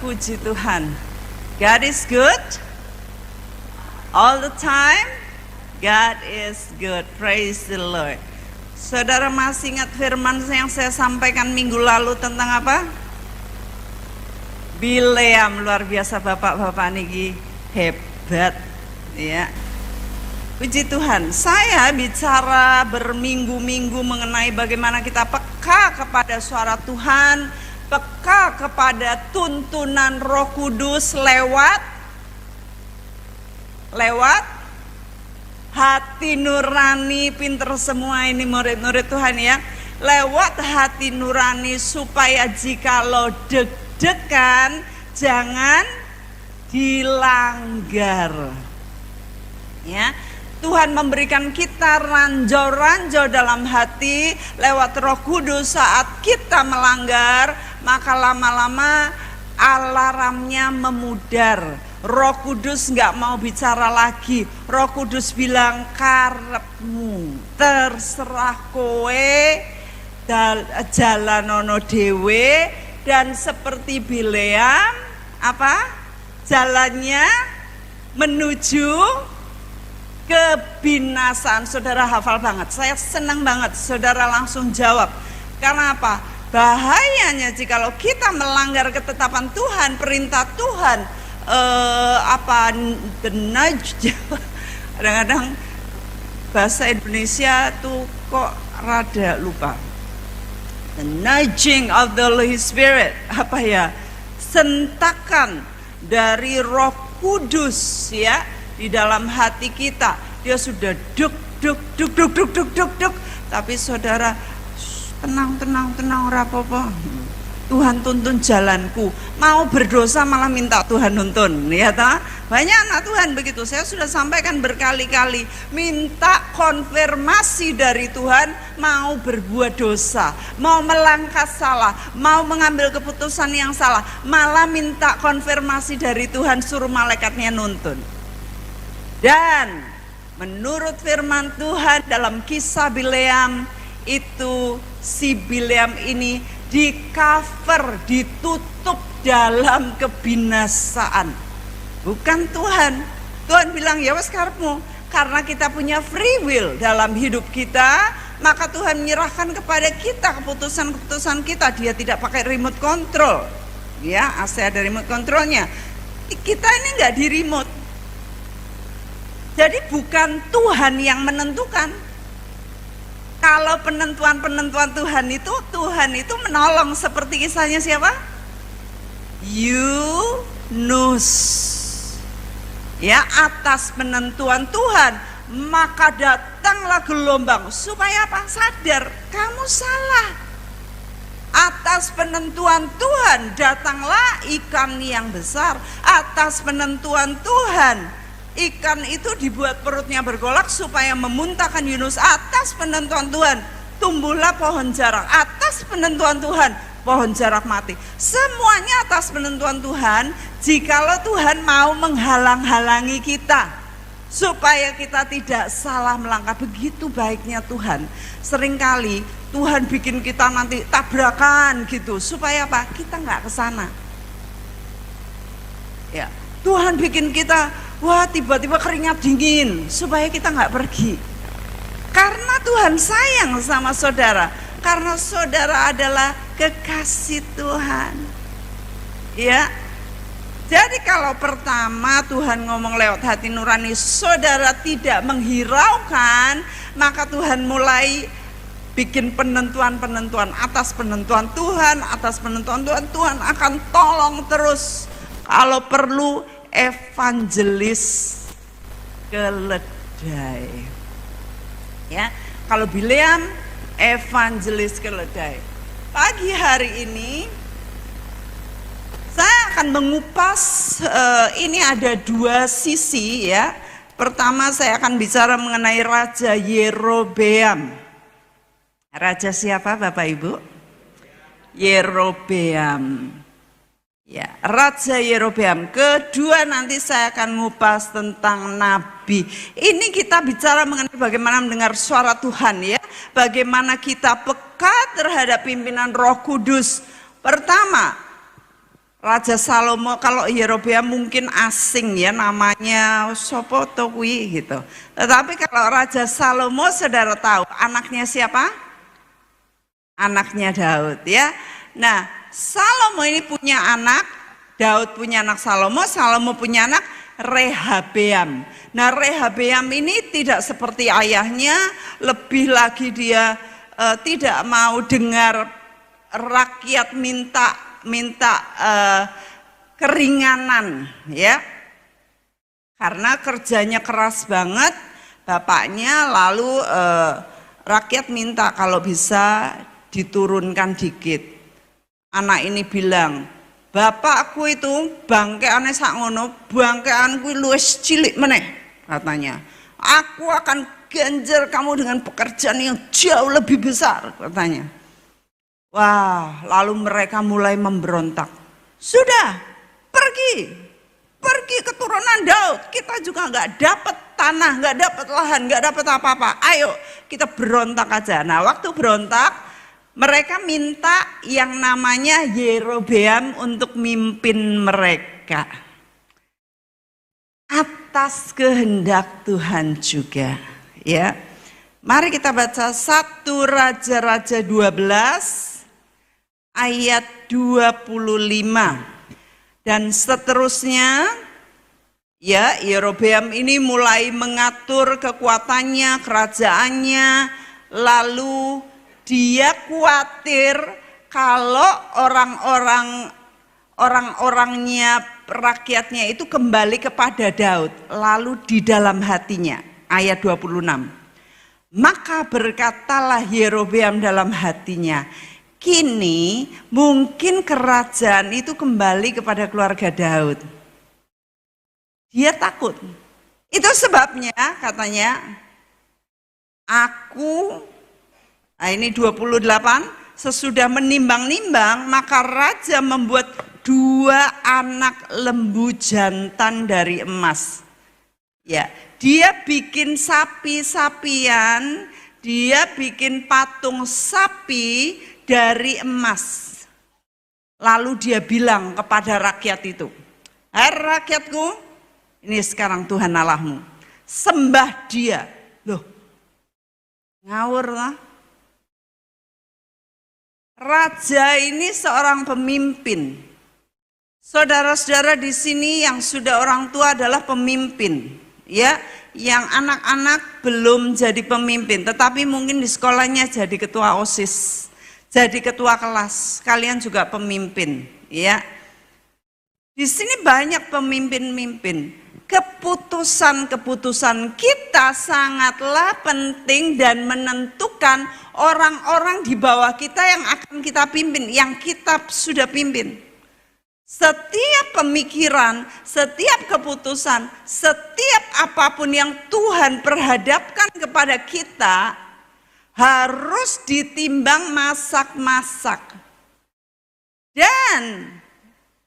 Puji Tuhan. God is good all the time. God is good. Praise the Lord. Saudara masih ingat firman yang saya sampaikan minggu lalu tentang apa? Bileam. Luar biasa bapak-bapak niki, hebat ya. Puji Tuhan. Saya bicara berminggu-minggu mengenai bagaimana kita peka kepada suara Tuhan, peka kepada tuntunan Roh Kudus lewat hati nurani. Pinter semua ini murid-murid Tuhan ya. Lewat hati nurani, supaya jikalau deg-degan jangan dilanggar. Ya, Tuhan memberikan kita ranjau-ranjau dalam hati lewat Roh Kudus. Saat kita melanggar, maka lama-lama alarmnya memudar. Roh Kudus gak mau bicara lagi. Roh Kudus bilang, karepmu, terserah kowe, jalanono dewe. Dan seperti Bileam, apa? Jalannya menuju kebinasaan. Saudara hafal banget. Saya senang banget saudara langsung jawab. Karena apa? Bahayanya jikalau kita melanggar ketetapan Tuhan, perintah Tuhan, the nudge. Kadang-kadang bahasa Indonesia tuh kok rada lupa. The nudging of the Holy Spirit, apa ya? Sentakan dari Roh Kudus ya di dalam hati kita. Dia sudah duk. Tapi saudara tenang rapopo. Tuhan tuntun jalanku. Mau berdosa malah minta Tuhan nuntun, ya ta? Banyak anak Tuhan begitu. Saya sudah sampaikan berkali-kali, minta konfirmasi dari Tuhan, mau berbuat dosa, mau melangkah salah, mau mengambil keputusan yang salah, malah minta konfirmasi dari Tuhan, suruh malaikatnya nuntun. Dan menurut firman Tuhan dalam kisah Bileam itu, si Bileam ini di cover, ditutup dalam kebinasaan. Bukan Tuhan. Tuhan bilang ya wes karepmu. Karena kita punya free will dalam hidup kita, maka Tuhan menyerahkan kepada kita keputusan-keputusan kita. Dia tidak pakai remote control. Ya, AC ada remote controlnya. Kita ini enggak di remote. Jadi bukan Tuhan yang menentukan. Kalau penentuan Tuhan itu menolong, seperti kisahnya siapa? Yunus. Ya, atas penentuan Tuhan, maka datanglah gelombang. Supaya apa? Sadar, kamu salah. Atas penentuan Tuhan, datanglah ikan yang besar. Atas penentuan Tuhan, ikan itu dibuat perutnya bergolak supaya memuntahkan Yunus. Atas penentuan Tuhan, tumbuhlah pohon jarak. Atas penentuan Tuhan, pohon jarak mati. Semuanya atas penentuan Tuhan. Jikalau Tuhan mau menghalang-halangi kita supaya kita tidak salah melangkah. Begitu baiknya Tuhan. Seringkali Tuhan bikin kita nanti tabrakan gitu. Supaya apa? Kita gak kesana. Ya, Tuhan bikin kita, wah tiba-tiba keringat dingin, supaya kita gak pergi. Karena Tuhan sayang sama saudara. Karena saudara adalah kekasih Tuhan. Ya. Jadi kalau pertama Tuhan ngomong lewat hati nurani, saudara tidak menghiraukan, maka Tuhan mulai bikin penentuan-penentuan. Atas penentuan Tuhan, Tuhan akan tolong terus. Kalau perlu evangelis keledai. Ya, kalau Bileam evangelis keledai. Pagi hari ini saya akan mengupas, ini ada dua sisi ya. Pertama saya akan bicara mengenai Raja Yerobeam. Raja siapa Bapak Ibu? Yerobeam. Ya, Raja Yerobeam. Kedua nanti saya akan ngupas tentang nabi. Ini kita bicara mengenai bagaimana mendengar suara Tuhan ya. Bagaimana kita peka terhadap pimpinan Roh Kudus. Pertama, Raja Salomo, kalau Yerobeam mungkin asing ya namanya, sopo to kuwi gitu. Tetapi kalau Raja Salomo saudara tahu anaknya siapa? Anaknya Daud ya. Nah, Salomo ini punya anak, Daud punya anak Salomo punya anak Rehabeam. Nah, Rehabeam ini tidak seperti ayahnya, lebih lagi dia tidak mau dengar rakyat minta keringanan ya. Karena kerjanya keras banget bapaknya, lalu rakyat minta kalau bisa diturunkan dikit. Anak ini bilang, bapakku itu bangkeane sak ngono, bangkeanku luwes cilik meneh katanya. Aku akan ganjar kamu dengan pekerjaan yang jauh lebih besar katanya. Wah, lalu mereka mulai memberontak. Sudah, pergi keturunan Daud. Kita juga nggak dapat tanah, nggak dapat lahan, nggak dapat apa-apa. Ayo kita berontak aja. Nah, waktu berontak mereka minta yang namanya Yerobeam untuk mimpin mereka atas kehendak Tuhan juga ya. Mari kita baca 1 Raja-Raja 12 ayat 25 dan seterusnya ya. Yerobeam ini mulai mengatur kekuatannya, kerajaannya, lalu dia khawatir kalau orang-orangnya, rakyatnya itu kembali kepada Daud. Lalu di dalam hatinya, ayat 26. Maka berkatalah Yerobeam dalam hatinya, kini mungkin kerajaan itu kembali kepada keluarga Daud. Dia takut. Itu sebabnya katanya, nah ini 28, sesudah menimbang-nimbang maka raja membuat 2 anak lembu jantan dari emas. Ya, dia bikin sapi-sapian, dia bikin patung sapi dari emas. Lalu dia bilang kepada rakyat itu, "Hai rakyatku, ini sekarang Tuhan Allahmu, sembah dia." Loh, ngawur lah. Raja ini seorang pemimpin. Saudara-saudara di sini yang sudah orang tua adalah pemimpin, ya. Yang anak-anak belum jadi pemimpin, tetapi mungkin di sekolahnya jadi ketua OSIS, jadi ketua kelas. Kalian juga pemimpin, ya. Di sini banyak pemimpin-pemimpin. Keputusan-keputusan kita sangatlah penting dan menentukan orang-orang di bawah kita yang akan kita pimpin, yang kita sudah pimpin. Setiap pemikiran, setiap keputusan, setiap apapun yang Tuhan perhadapkan kepada kita harus ditimbang masak-masak. Dan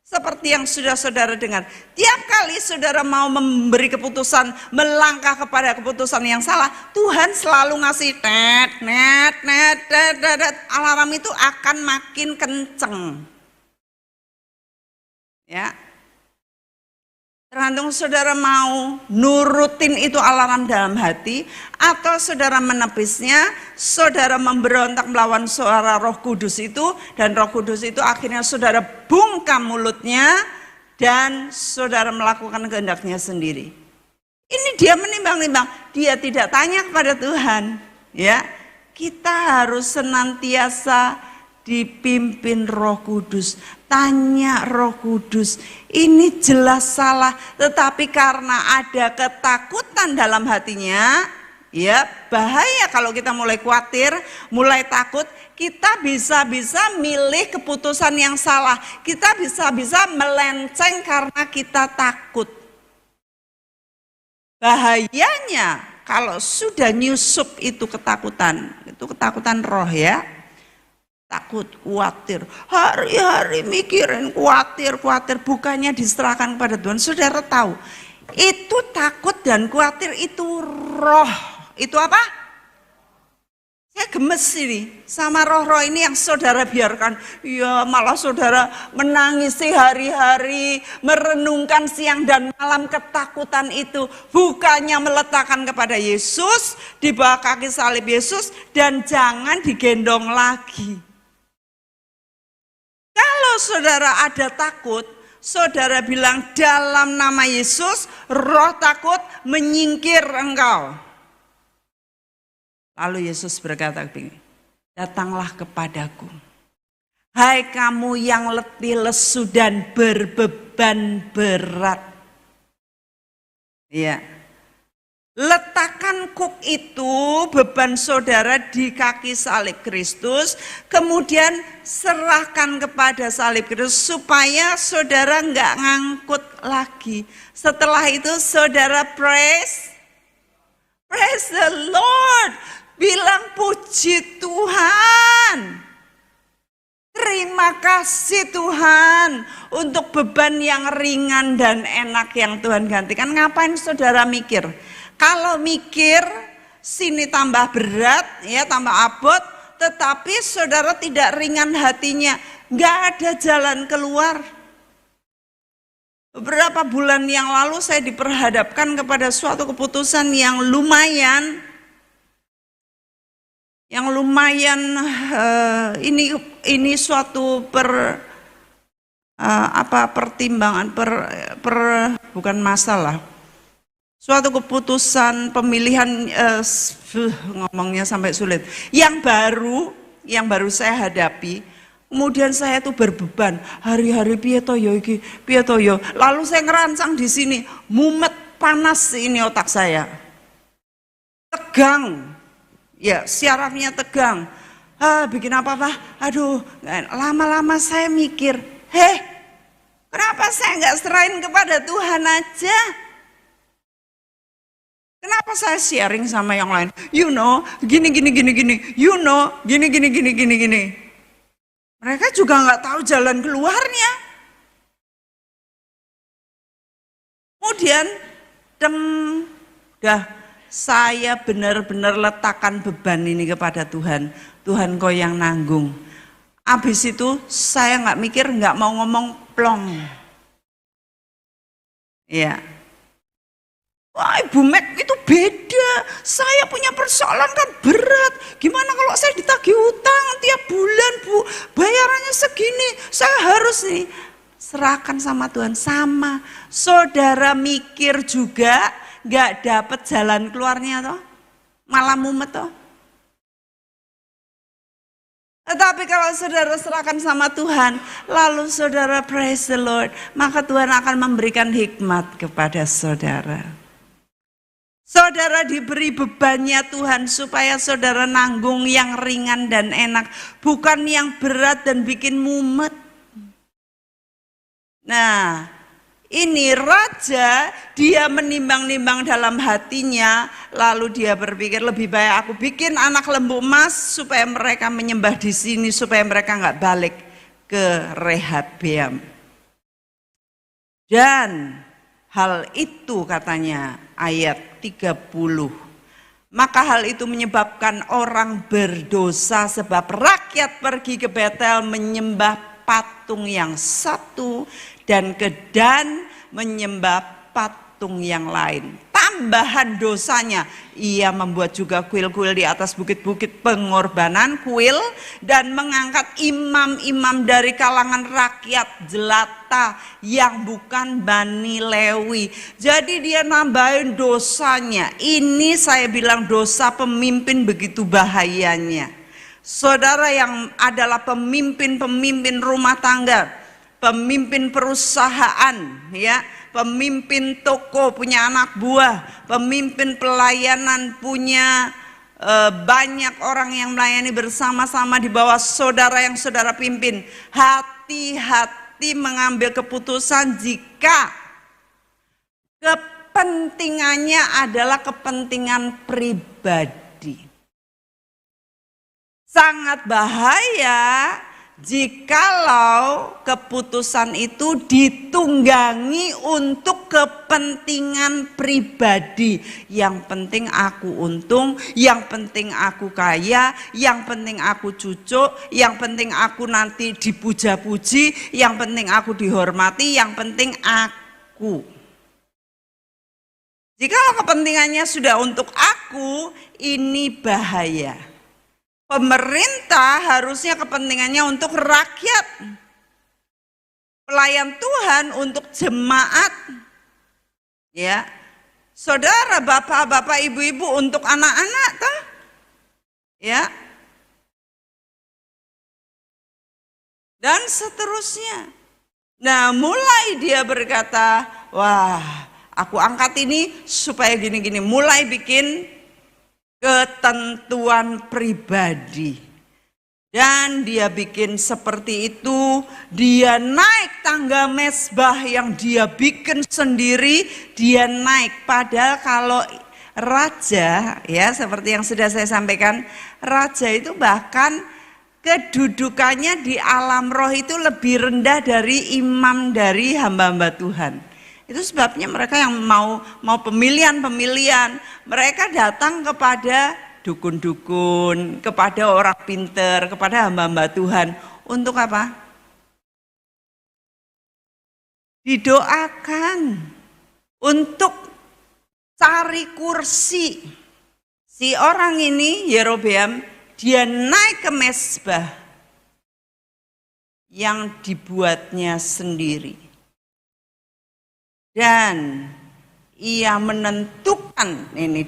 seperti yang sudah saudara dengar, tiap kali saudara mau memberi keputusan, melangkah kepada keputusan yang salah, Tuhan selalu ngasih net, alarm itu akan makin kenceng. Ya, tergantung saudara mau nurutin itu alarm dalam hati, atau saudara menepisnya, saudara memberontak melawan suara Roh Kudus itu, dan Roh Kudus itu akhirnya saudara bungkam mulutnya, dan saudara melakukan kehendaknya sendiri. Ini dia menimbang-nimbang, dia tidak tanya kepada Tuhan. Ya, kita harus senantiasa dipimpin Roh Kudus. Tanya Roh Kudus, ini jelas salah, tetapi karena ada ketakutan dalam hatinya, ya bahaya kalau kita mulai khawatir, mulai takut, kita bisa-bisa milih keputusan yang salah, kita bisa-bisa melenceng karena kita takut. Bahayanya kalau sudah nyusup itu ketakutan roh ya. Takut, khawatir, hari-hari mikirin khawatir, bukannya diserahkan kepada Tuhan. Saudara tahu, itu takut dan khawatir itu roh. Itu apa? Saya gemes ini sama roh-roh ini yang saudara biarkan. Ya malah saudara menangisi hari-hari, merenungkan siang dan malam ketakutan itu. Bukannya meletakkan kepada Yesus, di bawah kaki salib Yesus, dan jangan digendong lagi. Kalau saudara ada takut, saudara bilang dalam nama Yesus, roh takut menyingkir engkau. Lalu Yesus berkata begini, datanglah kepadaku, hai kamu yang letih lesu dan berbeban berat. Ya, letakkan kuk itu beban saudara di kaki salib Kristus, kemudian serahkan kepada salib Kristus supaya saudara nggak ngangkut lagi. Setelah itu saudara praise the Lord. Bilang puji Tuhan. Terima kasih Tuhan untuk beban yang ringan dan enak yang Tuhan gantikan. Ngapain saudara mikir? Kalau mikir sini tambah berat, ya tambah abot, tetapi saudara tidak ringan hatinya, nggak ada jalan keluar. Beberapa bulan yang lalu saya diperhadapkan kepada suatu keputusan yang lumayan ini suatu pertimbangan bukan masalah, suatu keputusan pemilihan ngomongnya sampai sulit yang baru saya hadapi. Kemudian saya tuh berbeban hari-hari piye to yo, lalu saya ngerancang di sini, mumet panas ini otak saya, tegang. Ya, syarafnya tegang. Bikin apa-apa? Aduh, lama-lama saya mikir, kenapa saya nggak serahin kepada Tuhan aja? Kenapa saya sharing sama yang lain? You know, gini. You know, gini. Mereka juga nggak tahu jalan keluarnya. Kemudian, saya benar-benar letakkan beban ini kepada Tuhan. Tuhan kau yang nanggung. Habis itu saya nggak mikir, nggak mau ngomong plong. Ya. Wah Ibu Mek itu beda. Saya punya persoalan kan berat. Gimana kalau saya ditagih utang tiap bulan Bu? Bayarannya segini. Saya harus nih. Serahkan sama Tuhan. Sama. Saudara mikir juga nggak dapat jalan keluarnya toh, malah mumet toh. Tetapi kalau saudara serahkan sama Tuhan, lalu saudara praise the Lord, maka Tuhan akan memberikan hikmat kepada saudara. Saudara diberi bebannya Tuhan supaya saudara nanggung yang ringan dan enak, bukan yang berat dan bikin mumet. Nah, ini raja, dia menimbang-nimbang dalam hatinya, lalu dia berpikir lebih baik aku bikin anak lembu emas supaya mereka menyembah di sini, supaya mereka nggak balik ke Rehabeam. Dan hal itu katanya ayat 30. Maka hal itu menyebabkan orang berdosa sebab rakyat pergi ke Betel menyembah patung yang satu dan ke Dan menyembah patung yang lain. Tambahan dosanya, ia membuat juga kuil-kuil di atas bukit-bukit pengorbanan, kuil, dan mengangkat imam-imam dari kalangan rakyat jelata yang bukan Bani Lewi. Jadi dia nambahin dosanya. Ini saya bilang dosa pemimpin begitu bahayanya. Saudara yang adalah pemimpin rumah tangga, pemimpin perusahaan, ya, pemimpin toko, punya anak buah, pemimpin pelayanan, punya banyak orang yang melayani bersama-sama di bawah saudara yang saudara pimpin. Hati-hati mengambil keputusan jika kepentingannya adalah kepentingan pribadi. Sangat bahaya jikalau keputusan itu ditunggangi untuk kepentingan pribadi. Yang penting aku untung, yang penting aku kaya, yang penting aku cucuk, yang penting aku nanti dipuja-puji, yang penting aku dihormati, yang penting aku. Jikalau kepentingannya sudah untuk aku, ini bahaya. Pemerintah harusnya kepentingannya untuk rakyat, pelayan Tuhan untuk jemaat, ya, saudara, bapak-bapak, ibu-ibu untuk anak-anak, toh, ya, dan seterusnya. Nah, mulai dia berkata, wah, aku angkat ini supaya gini-gini, mulai bikin ketentuan pribadi, dan dia bikin seperti itu. Dia naik tangga mezbah yang dia bikin sendiri, dia naik. Padahal kalau raja, ya, seperti yang sudah saya sampaikan, raja itu bahkan kedudukannya di alam roh itu lebih rendah dari imam, dari hamba-hamba Tuhan. Itu sebabnya mereka yang mau pemilihan, mereka datang kepada dukun-dukun, kepada orang pinter, kepada hamba-hamba Tuhan. Untuk apa? Didoakan, untuk cari kursi. Si orang ini, Yerobeam, dia naik ke mezbah yang dibuatnya sendiri. Dan ia menentukan ini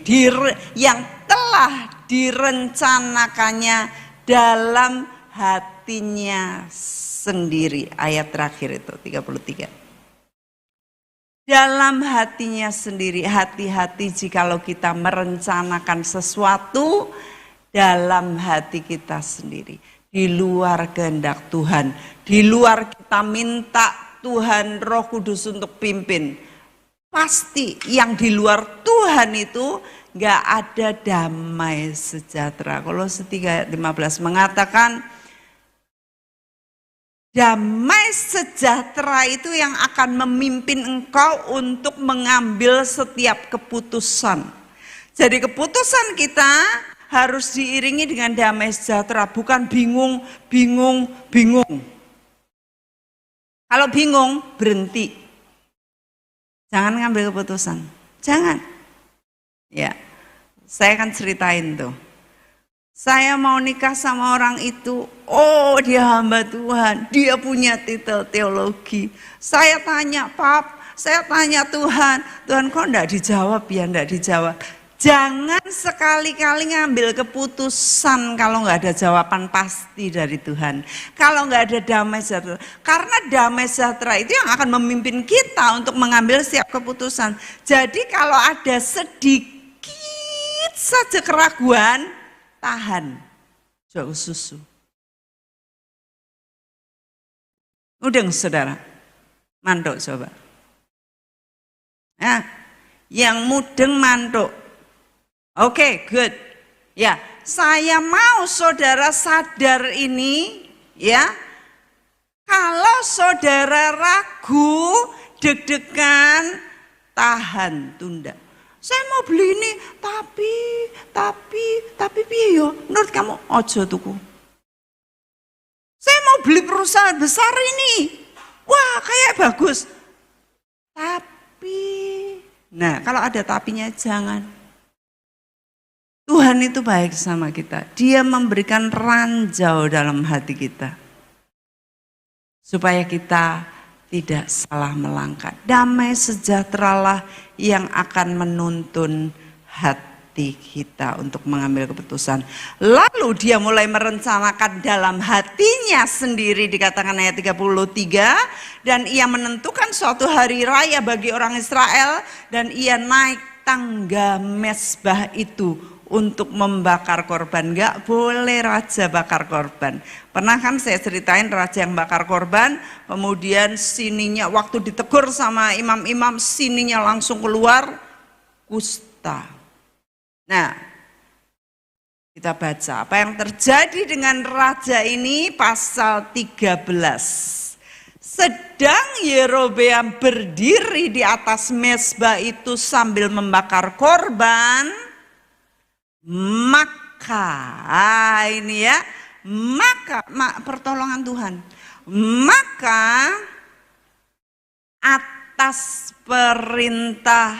yang telah direncanakannya dalam hatinya sendiri. Ayat terakhir itu 33. Dalam hatinya sendiri. Hati-hati jikalau kita merencanakan sesuatu dalam hati kita sendiri, di luar kehendak Tuhan, di luar kita minta Tuhan Roh Kudus untuk pimpin. Pasti yang di luar Tuhan itu gak ada damai sejahtera. Kolose 3 ayat 15 mengatakan, damai sejahtera itu yang akan memimpin engkau untuk mengambil setiap keputusan. Jadi keputusan kita harus diiringi dengan damai sejahtera, bukan bingung. Kalau bingung, berhenti. Jangan ngambil keputusan. Jangan. Ya, saya akan ceritain tuh. Saya mau nikah sama orang itu. Oh, dia hamba Tuhan. Dia punya titel teologi. Saya tanya, saya tanya Tuhan. Tuhan kok enggak dijawab ya, enggak dijawab. Jangan sekali-kali ngambil keputusan kalau nggak ada jawaban pasti dari Tuhan. Kalau nggak ada damai sejahtera. Karena damai sejahtera itu yang akan memimpin kita untuk mengambil setiap keputusan. Jadi kalau ada sedikit saja keraguan, tahan. Jauh susu. Udah saudara, mantuk coba. Nah, yang mudeng mantuk. Oke, good. Ya, saya mau saudara sadar ini, ya. Kalau saudara ragu, deg-degan, tahan, tunda. Saya mau beli ini, tapi piye yo? Menurut kamu ojo tuku. Saya mau beli perusahaan besar ini. Wah, kayak bagus. Tapi, nah kalau ada tapinya jangan. Tuhan itu baik sama kita. Dia memberikan ranjau dalam hati kita. Supaya kita tidak salah melangkah. Damai sejahteralah yang akan menuntun hati kita untuk mengambil keputusan. Lalu dia mulai merencanakan dalam hatinya sendiri, dikatakan ayat 33. Dan ia menentukan suatu hari raya bagi orang Israel. Dan ia naik tangga mezbah itu untuk membakar korban. Enggak boleh raja bakar korban. Pernah kan saya ceritain raja yang bakar korban, kemudian sininya waktu ditegur sama imam-imam, sininya langsung keluar kusta. Nah, Kita baca apa yang terjadi dengan raja ini, pasal 13. Sedang Yerobeam berdiri di atas mezbah itu sambil membakar korban, maka ini ya, maka pertolongan Tuhan. Maka atas perintah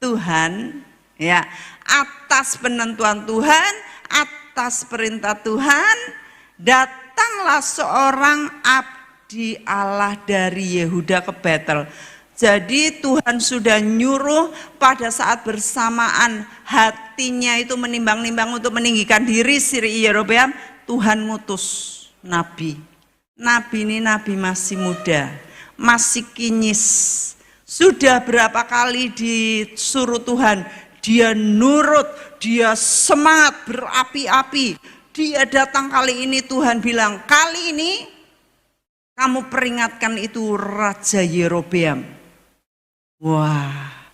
Tuhan, ya, atas penentuan Tuhan, atas perintah Tuhan, datanglah seorang abdi Allah dari Yehuda ke Betel. Jadi Tuhan sudah nyuruh pada saat bersamaan hatinya itu menimbang-nimbang untuk meninggikan diri si Yerobeam, Tuhan ngutus nabi. Nabi ini nabi masih muda, masih kinyis. Sudah berapa kali disuruh Tuhan, dia nurut, dia semangat berapi-api. Dia datang kali ini, Tuhan bilang, kali ini kamu peringatkan itu Raja Yerobeam. Wah,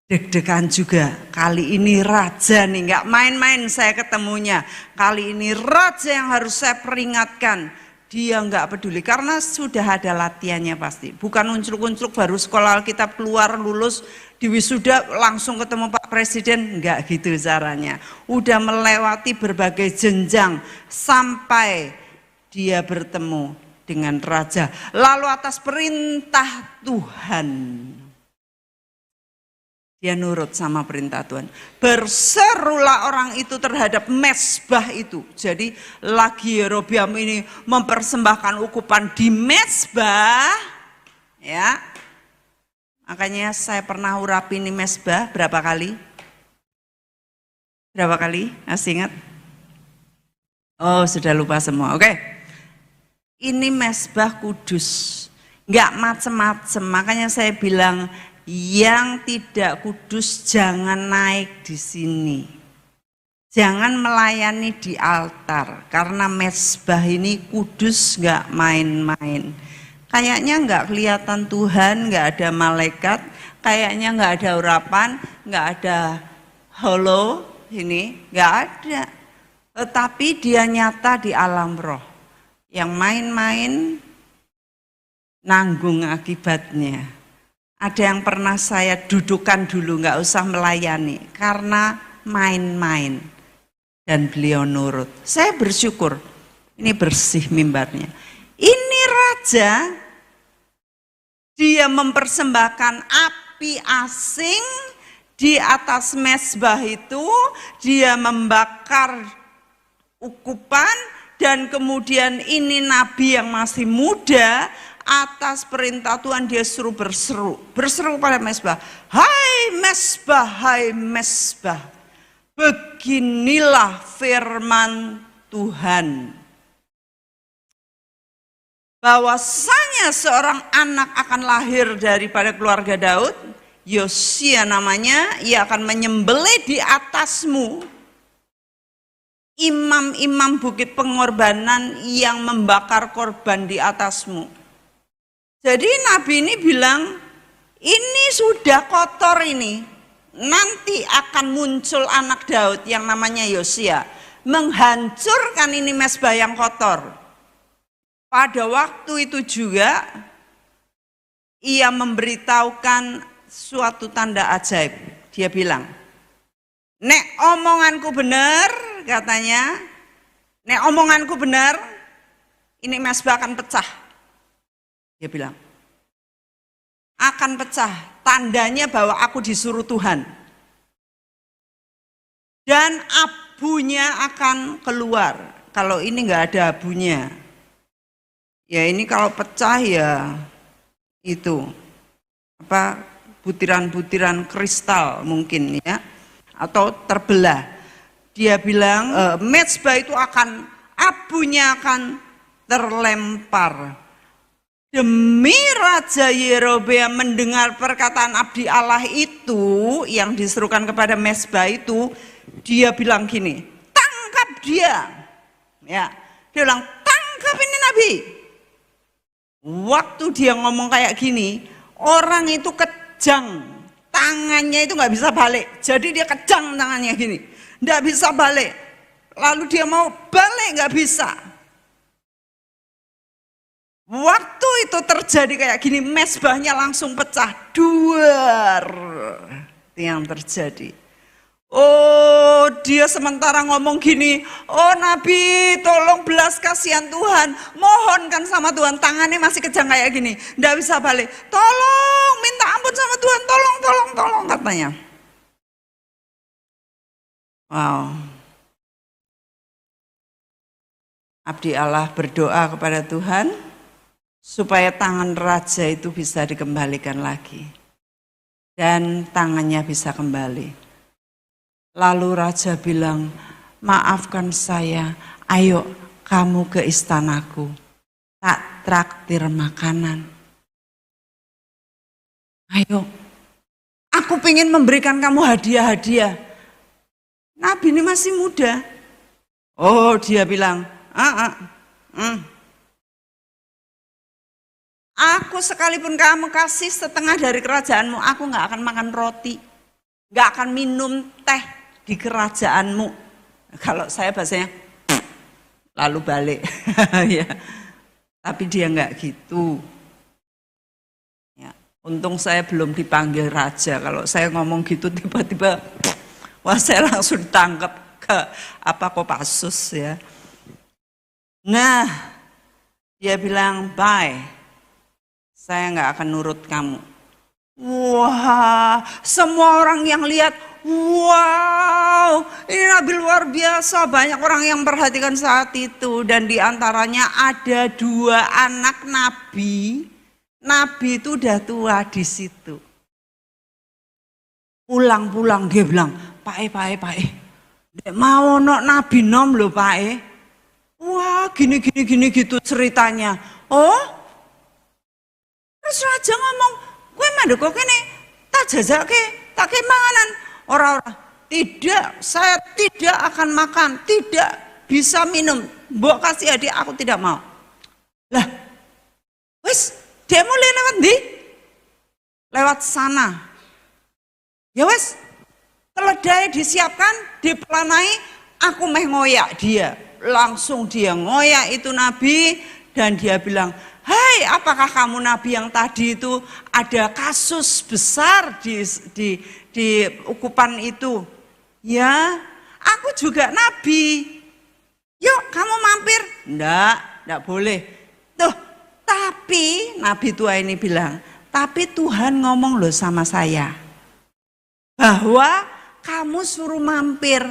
deg-degan juga. Kali ini raja nih, nggak main-main saya ketemunya. Kali ini raja yang harus saya peringatkan. Dia nggak peduli karena sudah ada latihannya pasti. Bukan uncluk-uncluk baru sekolah Alkitab keluar lulus di wisuda langsung ketemu Pak Presiden, nggak gitu caranya. Udah melewati berbagai jenjang sampai dia bertemu dengan raja. Lalu atas perintah Tuhan, dia nurut sama perintah Tuhan. Berserulah orang itu terhadap mezbah itu. Jadi lagi Yerobeam ini mempersembahkan ukupan di mezbah, ya. Makanya saya pernah urapi ini mezbah berapa kali? Berapa kali? Masih ingat? Oh, sudah lupa semua. Oke. Ini mezbah kudus. Enggak macem-macem. Makanya saya bilang yang tidak kudus jangan naik di sini. Jangan melayani di altar. Karena mezbah ini kudus gak main-main. Kayaknya gak kelihatan Tuhan, gak ada malaikat. Kayaknya gak ada urapan, gak ada holo ini, gak ada. Tetapi dia nyata di alam roh. Yang main-main nanggung akibatnya. Ada yang pernah saya dudukan dulu, nggak usah melayani karena main-main, dan beliau nurut. Saya bersyukur, ini bersih mimbarnya. Ini raja, dia mempersembahkan api asing di atas mezbah itu, dia membakar ukupan, dan kemudian ini nabi yang masih muda. Atas perintah Tuhan dia suruh berseru pada mezbah. Hai mezbah, beginilah firman Tuhan. Bahwasanya seorang anak akan lahir daripada keluarga Daud, Yosia namanya, ia akan menyembelih di atasmu imam-imam bukit pengorbanan yang membakar korban di atasmu. Jadi Nabi ini bilang, ini sudah kotor ini, nanti akan muncul anak Daud yang namanya Yosia, menghancurkan ini mezbah yang kotor. Pada waktu itu juga, ia memberitahukan suatu tanda ajaib. Dia bilang, nek omonganku benar, katanya, nek omonganku benar, ini mezbah akan pecah. Dia bilang, akan pecah, tandanya bahwa aku disuruh Tuhan. Dan abunya akan keluar. Kalau ini nggak ada abunya, ya ini kalau pecah ya itu apa, butiran-butiran kristal mungkin ya, atau terbelah. Dia bilang mezbah itu akan, abunya akan terlempar. Demi Raja Yerobeam mendengar perkataan abdi Allah itu yang diserukan kepada mezbah itu, dia bilang gini, tangkap dia. Ya, dia bilang tangkap ini nabi. Waktu dia ngomong kayak gini, orang itu kejang, tangannya itu nggak bisa balik. Jadi dia kejang tangannya gini. Nggak bisa balik. Lalu dia mau balik nggak bisa. Waktu itu terjadi kayak gini, mezbahnya langsung pecah. Duar. Itu yang terjadi. Oh, dia sementara ngomong gini, oh Nabi tolong belas kasihan Tuhan, mohonkan sama Tuhan, tangannya masih kejang kayak gini, nggak bisa balik, tolong minta ampun sama Tuhan, tolong katanya. Wow. Abdi Allah berdoa kepada Tuhan supaya tangan raja itu bisa dikembalikan lagi dan tangannya bisa kembali. Lalu raja bilang, maafkan saya, ayo kamu ke istanaku, tak traktir makanan. Ayo, aku ingin memberikan kamu hadiah-hadiah. Nabi ini masih muda. Oh, dia bilang, aku sekalipun kamu kasih setengah dari kerajaanmu, aku gak akan makan roti, gak akan minum teh di kerajaanmu. Kalau saya bahasanya lalu balik. Ya. Tapi dia enggak gitu. Ya. Untung saya belum dipanggil raja. Kalau saya ngomong gitu tiba-tiba wah, saya langsung ditangkap ke Kopassus ya. Nah, dia bilang bye. Saya enggak akan nurut kamu. Wah, semua orang yang lihat, wow, ini Nabi luar biasa. Banyak orang yang perhatikan saat itu. Dan diantaranya ada 2 anak Nabi. Nabi itu udah tua di situ. Pulang-pulang dia bilang, Pak mau no Nabi nom loh Pak. Wah, gini gitu ceritanya. Oh, terus raja ngomong, gue mandek kok kene, tak jajake, tak kemanganan. Orang-orang, tidak, saya tidak akan makan, tidak bisa minum. Mbok kasih hadiah, aku tidak mau. Lah, wis, dia mulai lewat di? Lewat sana. Ya wis, keledai disiapkan, dipelanai, aku meh ngoyak dia. Langsung dia ngoyak itu Nabi, dan dia bilang, hai, apakah kamu Nabi yang tadi itu ada kasus besar di ukupan itu? Ya, aku juga Nabi. Yuk, kamu mampir. Enggak boleh. Tuh, tapi Nabi tua ini bilang, tapi Tuhan ngomong loh sama saya, bahwa kamu suruh mampir.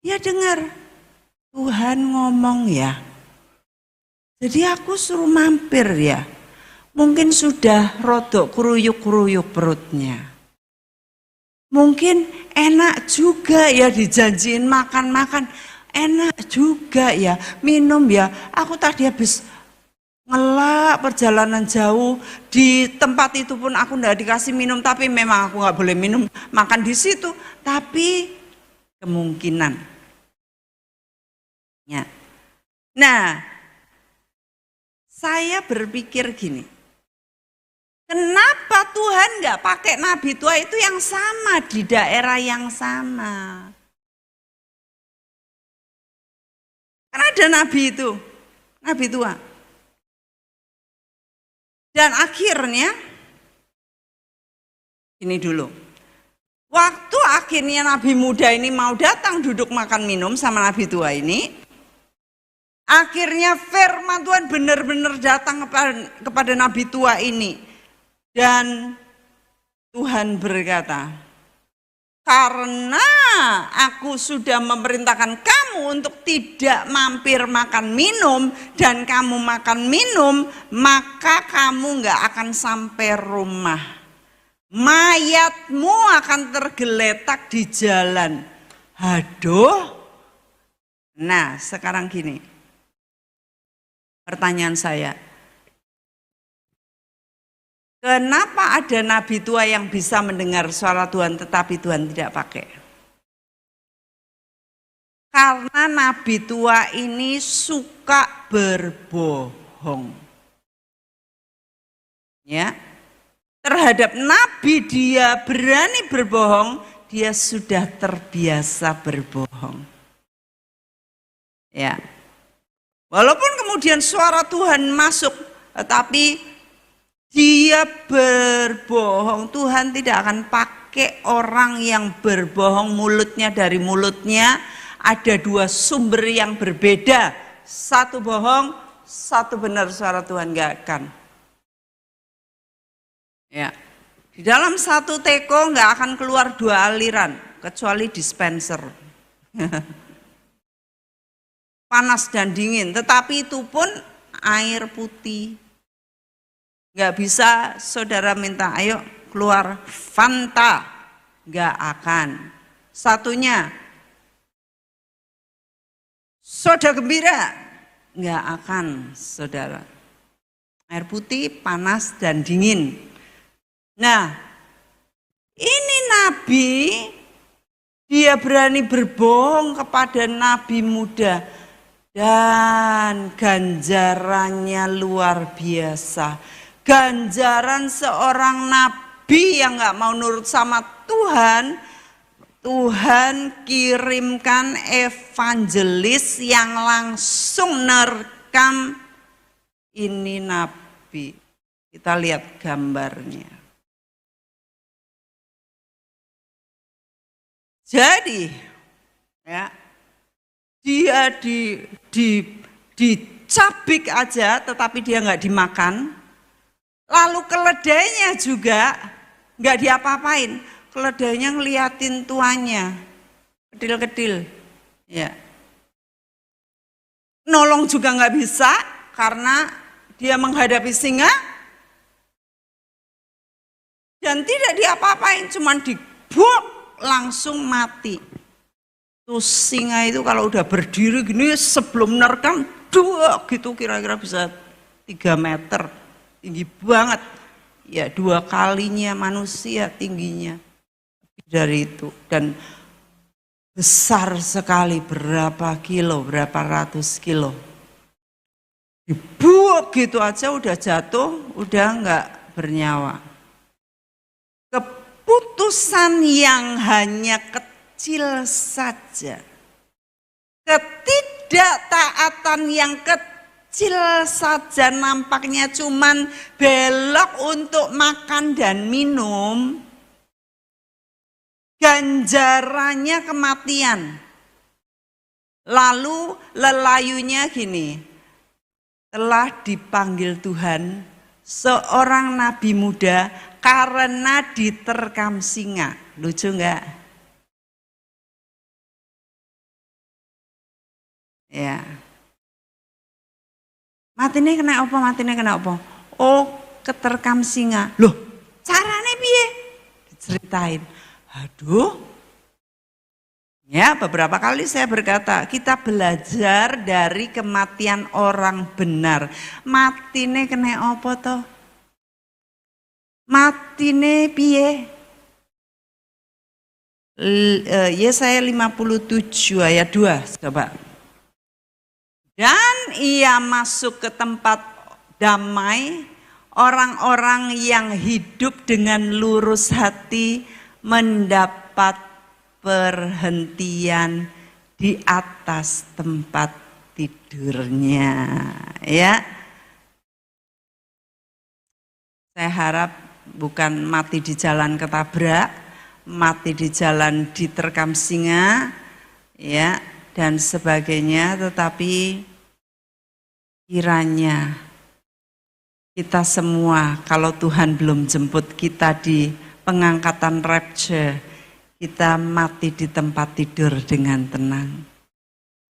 Ya dengar, Tuhan ngomong ya. Jadi aku suruh mampir ya. Mungkin sudah rodok keruyuk-keruyuk perutnya. Mungkin enak juga ya dijanjiin makan-makan. Enak juga ya minum ya. Aku tadi habis ngelak perjalanan jauh. Di tempat itu pun aku enggak dikasih minum. Tapi memang aku enggak boleh minum makan di situ. Tapi kemungkinan. Ya. Nah, saya berpikir gini, kenapa Tuhan nggak pakai Nabi tua itu yang sama di daerah yang sama? Kan ada Nabi itu, Nabi tua. Dan akhirnya, ini dulu, waktu akhirnya Nabi muda ini mau datang duduk makan minum sama Nabi tua ini, akhirnya firman Tuhan benar-benar datang kepada Nabi tua ini. Dan Tuhan berkata, karena aku sudah memerintahkan kamu untuk tidak mampir makan minum, dan kamu makan minum, maka kamu gak akan sampai rumah. Mayatmu akan tergeletak di jalan. Aduh. Nah, sekarang gini. Pertanyaan saya, kenapa ada Nabi tua yang bisa mendengar suara Tuhan tetapi Tuhan tidak pakai? Karena Nabi tua ini suka berbohong. Ya, terhadap Nabi dia berani berbohong, dia sudah terbiasa berbohong. Ya. Walaupun kemudian suara Tuhan masuk, tetapi dia berbohong. Tuhan tidak akan pakai orang yang berbohong mulutnya dari mulutnya. Ada dua sumber yang berbeda. Satu bohong, satu benar, suara Tuhan gak akan. Ya. Di dalam satu teko gak akan keluar dua aliran, kecuali dispenser. Panas dan dingin, tetapi itu pun air putih. Gak bisa saudara minta, ayo keluar Fanta. Gak akan. Satunya, soda gembira. Gak akan, saudara. Air putih, panas dan dingin. Nah, ini nabi, dia berani berbohong kepada nabi muda. Dan ganjarannya luar biasa. Ganjaran seorang nabi yang gak mau nurut sama Tuhan, Tuhan kirimkan evangelis yang langsung nerekam ini nabi. Kita lihat gambarnya. Jadi, ya, dia dicabik aja, tetapi dia nggak dimakan. Lalu keledainya juga nggak diapa-apain. Keledainya ngeliatin tuannya, kedil-kedil, ya. Nolong juga nggak bisa karena dia menghadapi singa dan tidak diapa-apain, cuman dibuang langsung mati. Tuh singa itu kalau udah berdiri gini sebelum nerekam dua gitu kira-kira bisa 3 meter, tinggi banget. Ya 2 kalinya manusia tingginya dari itu, dan besar sekali, berapa kilo, berapa ratus kilo. Dibuang gitu aja udah jatuh, udah nggak bernyawa. Keputusan yang hanya kecil saja, ketidaktaatan yang kecil saja nampaknya cuman belok untuk makan dan minum, ganjarannya kematian. Lalu lelayunya gini, telah dipanggil Tuhan seorang nabi muda karena diterkam singa. Lucu enggak? Ya. Matine kena apa? Matine kena apa? Oh, keterkam singa. Loh, carane piye? Diceritain. Aduh. Ya, beberapa kali saya berkata, kita belajar dari kematian orang benar. Matine kena apa toh? Matine piye? Yesaya 57 ayat 2, coba. Dan ia masuk ke tempat damai, orang-orang yang hidup dengan lurus hati mendapat perhentian di atas tempat tidurnya. Ya, saya harap bukan mati di jalan ketabrak, mati di jalan diterkam singa, ya, dan sebagainya, tetapi kiranya kita semua, kalau Tuhan belum jemput kita di pengangkatan rapture, kita mati di tempat tidur dengan tenang.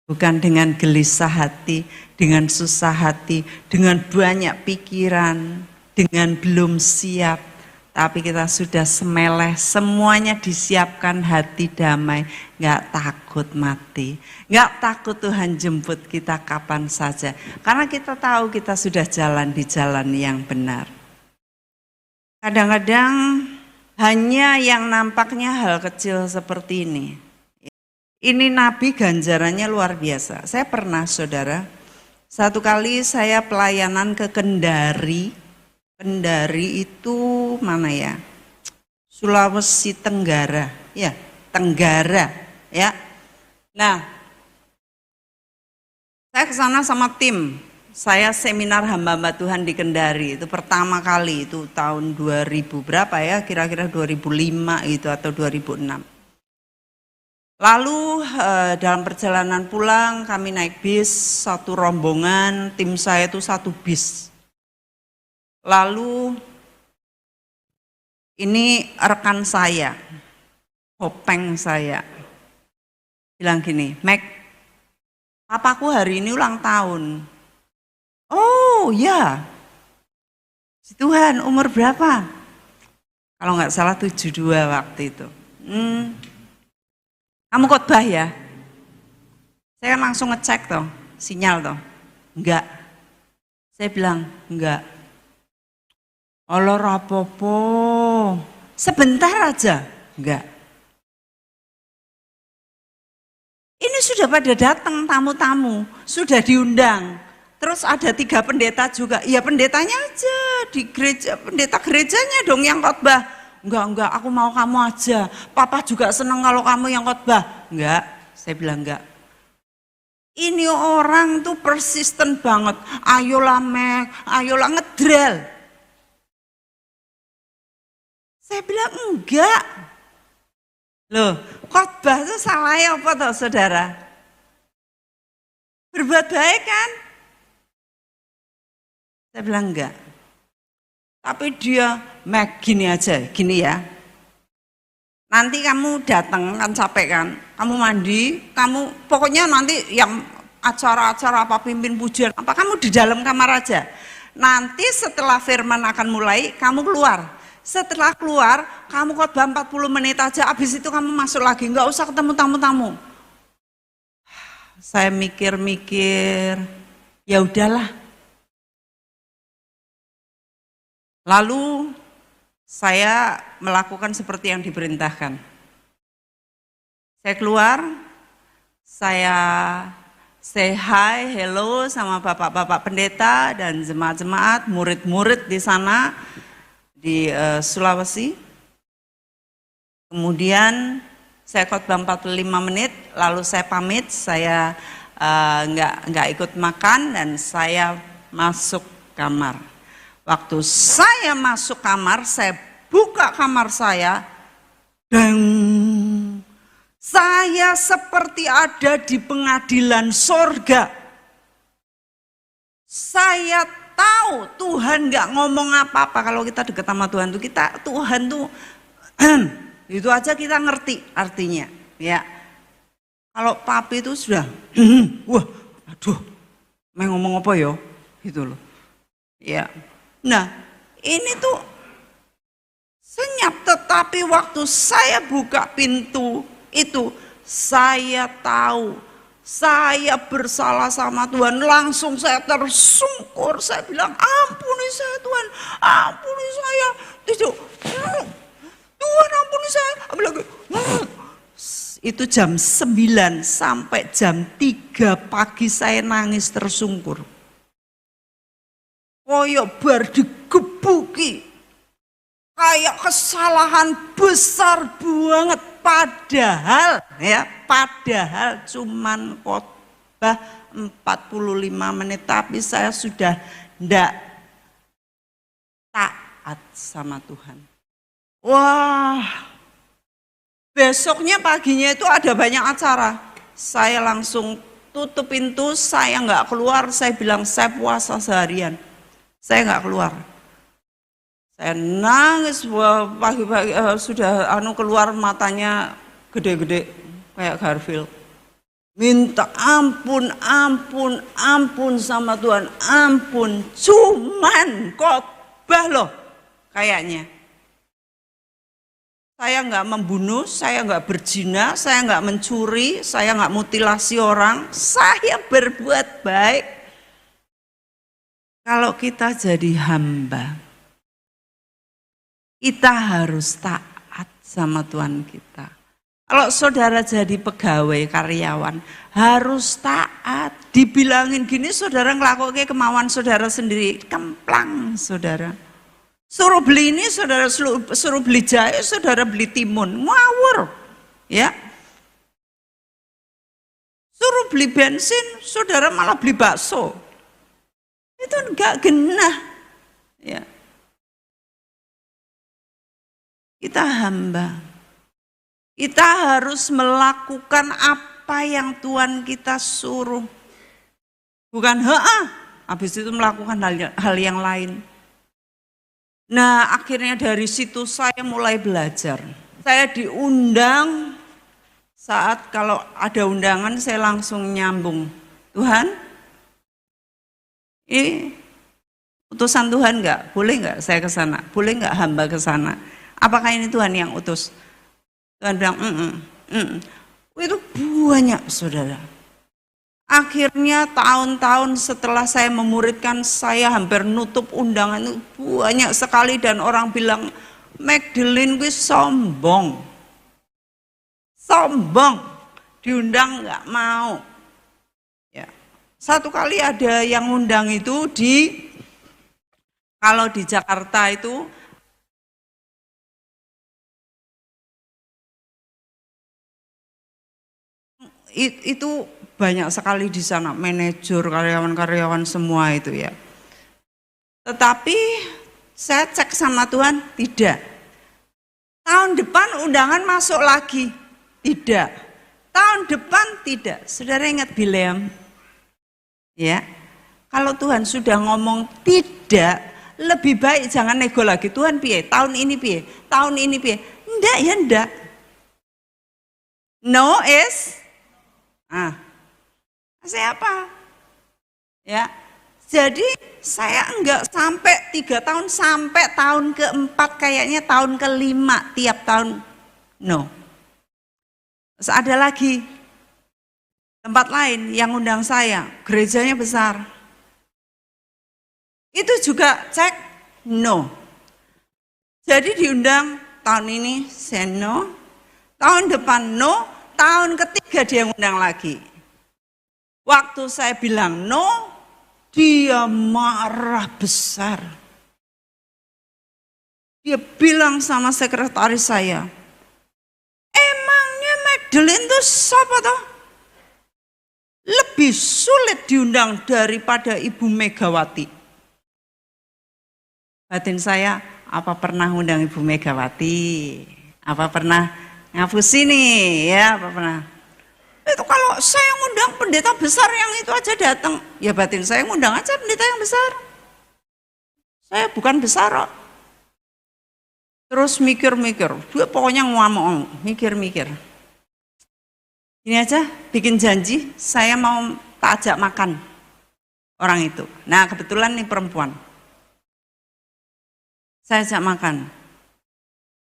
Bukan dengan gelisah hati, dengan susah hati, dengan banyak pikiran, dengan belum siap. Tapi kita sudah semeleh, semuanya disiapkan, hati damai, gak takut mati. Gak takut Tuhan jemput kita kapan saja. Karena kita tahu kita sudah jalan di jalan yang benar. Kadang-kadang hanya yang nampaknya hal kecil seperti ini. Ini nabi ganjarannya luar biasa. Saya pernah, saudara, satu kali saya pelayanan ke Kendari. Kendari itu mana ya? Sulawesi Tenggara. ya, Tenggara, ya. Nah, saya ke sana sama tim. Saya seminar hamba-hamba Tuhan di Kendari itu pertama kali itu tahun 2000 berapa ya, kira-kira 2005 itu atau 2006. Lalu dalam perjalanan pulang kami naik bis, satu rombongan, tim saya itu satu bis. Lalu ini rekan saya, kopeng saya, bilang gini, Mek, papaku hari ini ulang tahun. Oh ya, si Tuhan umur berapa? Kalau nggak salah 72 waktu itu. Kamu khotbah ya? Saya kan langsung ngecek toh, sinyal toh. Enggak. Saya bilang, enggak. Allah rapopo, sebentar aja. Enggak. Ini sudah pada datang tamu-tamu, sudah diundang. Terus ada 3 pendeta juga, ya pendetanya aja di gereja, pendeta gerejanya dong yang khotbah. Enggak, aku mau kamu aja. Papa juga senang kalau kamu yang khotbah. Enggak, saya bilang enggak. Ini orang tuh persisten banget. Ayolah Mek, ayolah ngedrel. Saya bilang enggak. Loh, khotbah itu salahnya apa toh saudara? Berbuat baik kan? Saya bilang enggak. Tapi dia, Mek gini aja, gini ya. Nanti kamu datang kan capek kan, kamu mandi, kamu pokoknya nanti yang acara-acara apa pimpin pujian, apa kamu di dalam kamar aja. Nanti setelah firman akan mulai, kamu keluar. Setelah keluar, kamu khotbah 40 menit aja, habis itu kamu masuk lagi, nggak usah ketemu tamu-tamu. Saya mikir-mikir, ya udahlah. Lalu saya melakukan seperti yang diperintahkan. Saya keluar, saya say hi, hello sama bapak-bapak pendeta dan jemaat-jemaat, murid-murid di sana di Sulawesi. Kemudian saya khotbah 45 menit, lalu saya pamit, saya nggak ikut makan dan saya masuk kamar. Waktu saya masuk kamar, saya buka kamar saya, dan saya seperti ada di pengadilan sorga. Saya tahu Tuhan nggak ngomong apa-apa. Kalau kita dekat sama Tuhan tuh Tuhan tuh itu aja kita ngerti artinya, ya. Kalau papi itu sudah, wah, aduh, mau ngomong apa yo, gitu loh, ya. Nah, ini tuh senyap, tetapi waktu saya buka pintu itu, saya tahu saya bersalah sama Tuhan. Langsung saya tersungkur, saya bilang, ampuni saya Tuhan, ampuni saya. Tuhan ampuni saya. Itu jam 9 sampai jam 3 pagi saya nangis tersungkur. Koyok bar digebuki, kayak kesalahan besar banget, padahal cuman khotbah 45 menit, tapi saya sudah ndak taat sama Tuhan. Wah, besoknya paginya itu ada banyak acara, saya langsung tutup pintu, saya nggak keluar, saya bilang saya puasa seharian. Saya nggak keluar. Saya nangis pagi-pagi sudah keluar matanya gede-gede kayak Garfield. Minta ampun sama Tuhan, ampun. Cuman khotbah loh kayaknya. Saya nggak membunuh, saya nggak berzina, saya nggak mencuri, saya nggak mutilasi orang. Saya berbuat baik. Kalau kita jadi hamba, kita harus taat sama Tuhan kita. Kalau saudara jadi pegawai, karyawan, harus taat. Dibilangin gini, saudara ngelakuin kemauan saudara sendiri, kemplang saudara. Suruh beli ini, saudara suruh beli jahe, saudara beli timun, ngawur. Ya. Suruh beli bensin, saudara malah beli bakso. Itu enggak genah. Ya. Kita hamba. Kita harus melakukan apa yang Tuhan kita suruh. Bukan habis itu melakukan hal yang lain. Nah, akhirnya dari situ saya mulai belajar. Saya diundang, saat kalau ada undangan saya langsung nyambung. Tuhan, ini utusan Tuhan enggak? Boleh enggak saya ke sana? Boleh enggak hamba ke sana? Apakah ini Tuhan yang utus? Tuhan bilang, Itu banyak, saudara. Akhirnya tahun-tahun setelah saya memuridkan, saya hampir nutup undangan itu banyak sekali. Dan orang bilang, Magdalene gue sombong. Sombong, diundang nggak mau. Ya. Satu kali ada yang undang itu kalau di Jakarta itu banyak sekali di sana, manajer, karyawan-karyawan semua itu ya. Tetapi saya cek sama Tuhan, tidak. Tahun depan undangan masuk lagi, tidak. Tahun depan tidak. Saudara ingat Bileam? Ya, kalau Tuhan sudah ngomong tidak, lebih baik jangan nego lagi. Tuhan piye? Tahun ini piye? Tahun ini piye? Enggak ya enggak. No is saya apa? Ya, jadi saya enggak sampai 3 tahun, sampai tahun ke-4, kayaknya tahun ke-5 tiap tahun no. Terus ada lagi tempat lain yang undang saya, gerejanya besar. Itu juga cek no. Jadi diundang tahun ini saya no, tahun depan no, tahun ketiga dia ngundang lagi. Waktu saya bilang no, dia marah besar. Dia bilang sama sekretaris saya, emangnya Magdalene itu siapa toh? Lebih sulit diundang daripada Ibu Megawati. Batin saya, apa pernah undang Ibu Megawati? Apa pernah ngapusi nih? Ya, apa pernah? Itu kalau saya ngundang pendeta besar yang itu aja datang, ya batin saya ngundang aja pendeta yang besar. Saya bukan besar kok. Terus mikir-mikir, dia pokoknya ngomong, mikir-mikir. Ini aja, bikin janji, saya mau tak ajak makan orang itu. Nah kebetulan nih perempuan. Saya ajak makan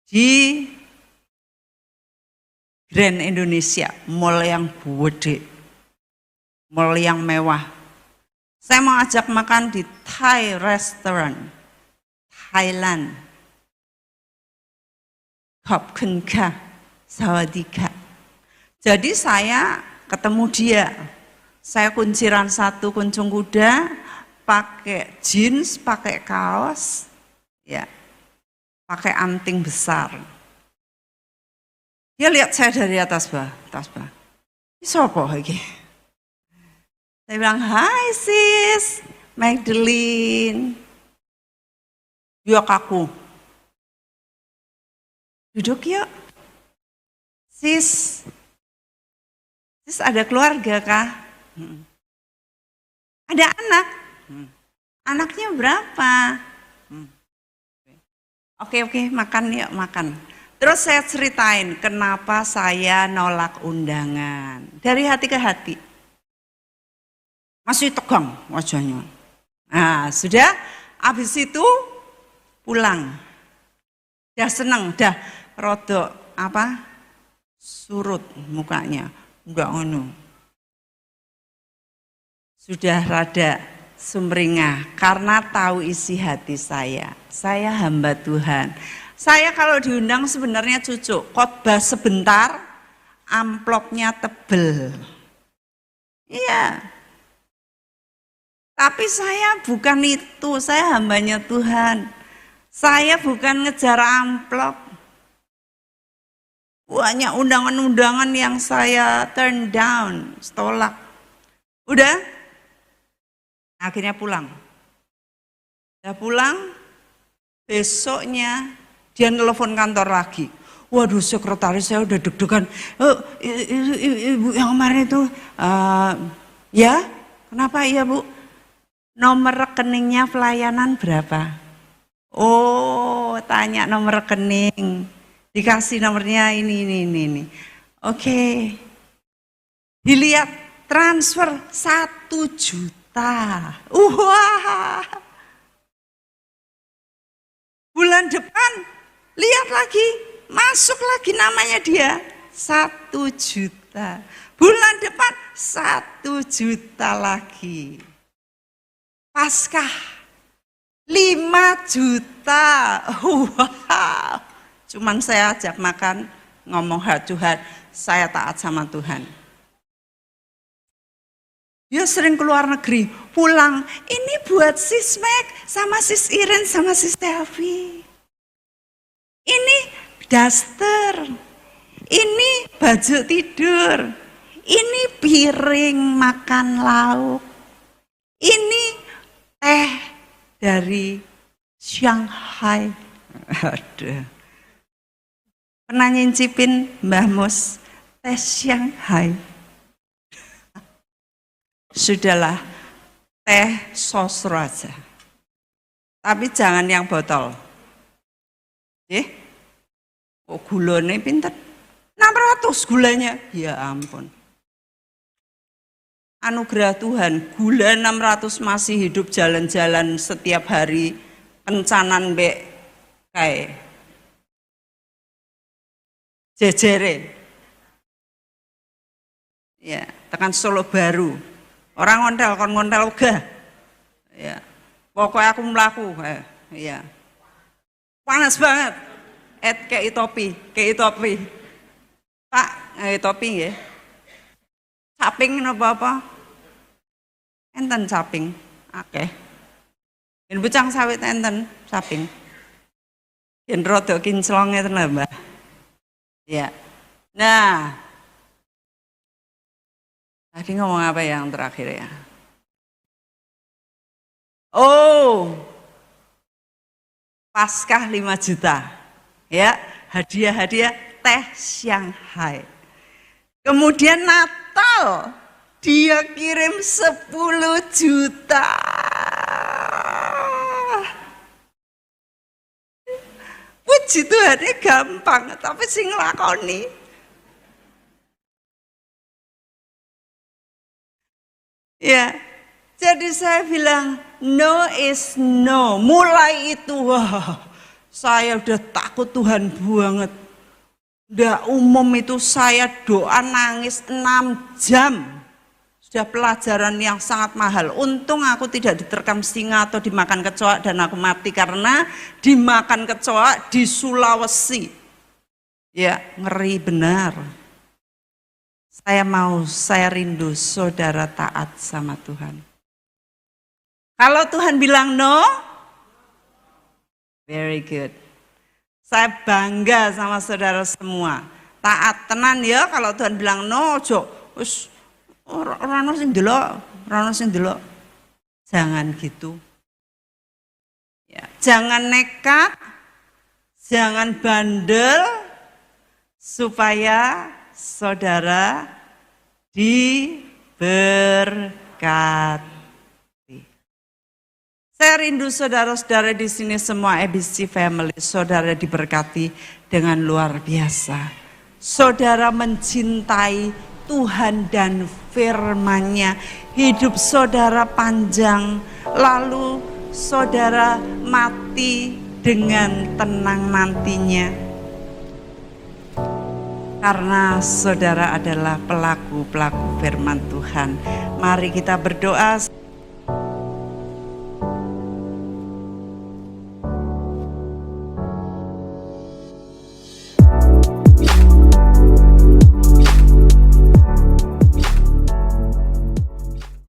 di Grand Indonesia, mall yang gede, mall yang mewah. Saya mau ajak makan di Thai restaurant, Thailand. Khop-kun-ka, sawadika. Jadi saya ketemu dia, saya kunciran satu kuncung kuda, pakai jeans, pakai kaos, ya, pakai anting besar. Dia lihat saya dari atas bawah. Ini siapa lagi? Saya bilang, hai sis, Magdalene. Dia kaku. Duduk yuk. Sis ada keluarga kah? Ada anak? Anaknya berapa? Oke, makan yuk, makan. Terus saya ceritain kenapa saya nolak undangan. Dari hati ke hati. Masih tegang wajahnya. Nah sudah, habis itu pulang. Udah seneng, udah rodok surut mukanya. Enggak ngono. Sudah rada sumringah karena tahu isi hati saya. Saya hamba Tuhan. Saya kalau diundang sebenarnya cucuk, khotbah sebentar, amplopnya tebel. Iya. Tapi saya bukan itu, saya hambanya Tuhan. Saya bukan ngejar amplop. Banyak undangan-undangan yang saya turn down, tolak. Udah, akhirnya pulang. Udah pulang, besoknya dia nelpon kantor lagi. Waduh, sekretaris saya udah deg-degan. Ibu yang kemarin itu, ya, kenapa ya Bu? Nomor rekeningnya pelayanan berapa? Oh, tanya nomor rekening. Dikasih nomornya ini. Oke. Dilihat transfer 1 juta. Wah. Bulan depan lihat lagi, masuk lagi namanya dia 1 juta. Bulan depan 1 juta lagi. Paskah 5 juta. Wow. Cuman saya ajak makan, ngomong heart to heart, saya taat sama Tuhan. Dia sering keluar negeri, pulang, ini buat Sis Meg, sama Sis Iren, sama Sis Delvi. Ini daster, ini baju tidur, ini piring makan lauk, ini teh dari Shanghai. Aduh. Pernah nyincipin Mbah Mus teh Shanghai? Sudahlah, teh sosro aja. Tapi jangan yang botol. Oh gulanya pinter. 600 gulanya. Ya ampun. Anugerah Tuhan, gula 600 masih hidup jalan-jalan setiap hari. Kencanan mbek kayak jejere. Ya, tekan Solo Baru. Orang ngontel uga. Ya. Pokoknya aku melaku, ya. Panas banget. Kei topi. Pak, topi ya. Caping apa? Enten caping. Oke. Yen bucang sawit enten caping. Yen rada kinclonge tenan, Mbah. Ya. Nah. Tadi ngomong apa yang terakhir ya? Oh. Paskah 5 juta. Ya, hadiah-hadiah teh Shanghai. Kemudian Natal dia kirim 10 juta. Puji Tuhan, gampang, tapi sing nglakoni. Ya, jadi saya bilang no is no. Mulai itu, wah, saya udah takut Tuhan banget. Udah umum itu saya doa nangis 6 jam. Sudah pelajaran yang sangat mahal. Untung aku tidak diterkam singa atau dimakan kecoa dan aku mati karena dimakan kecoa di Sulawesi. Ya, ngeri benar. Saya rindu saudara taat sama Tuhan. Kalau Tuhan bilang no, very good. Saya bangga sama saudara semua. Taat tenan ya kalau Tuhan bilang no, ojo. Wis ora ono sing delok. Jangan gitu. Ya, jangan nekat, jangan bandel supaya saudara diberkati. Saya rindu saudara-saudara di sini semua ABC Family, saudara diberkati dengan luar biasa. Saudara mencintai Tuhan dan firman-Nya, hidup saudara panjang, lalu saudara mati dengan tenang nantinya. Karena saudara adalah pelaku-pelaku firman Tuhan. Mari kita berdoa.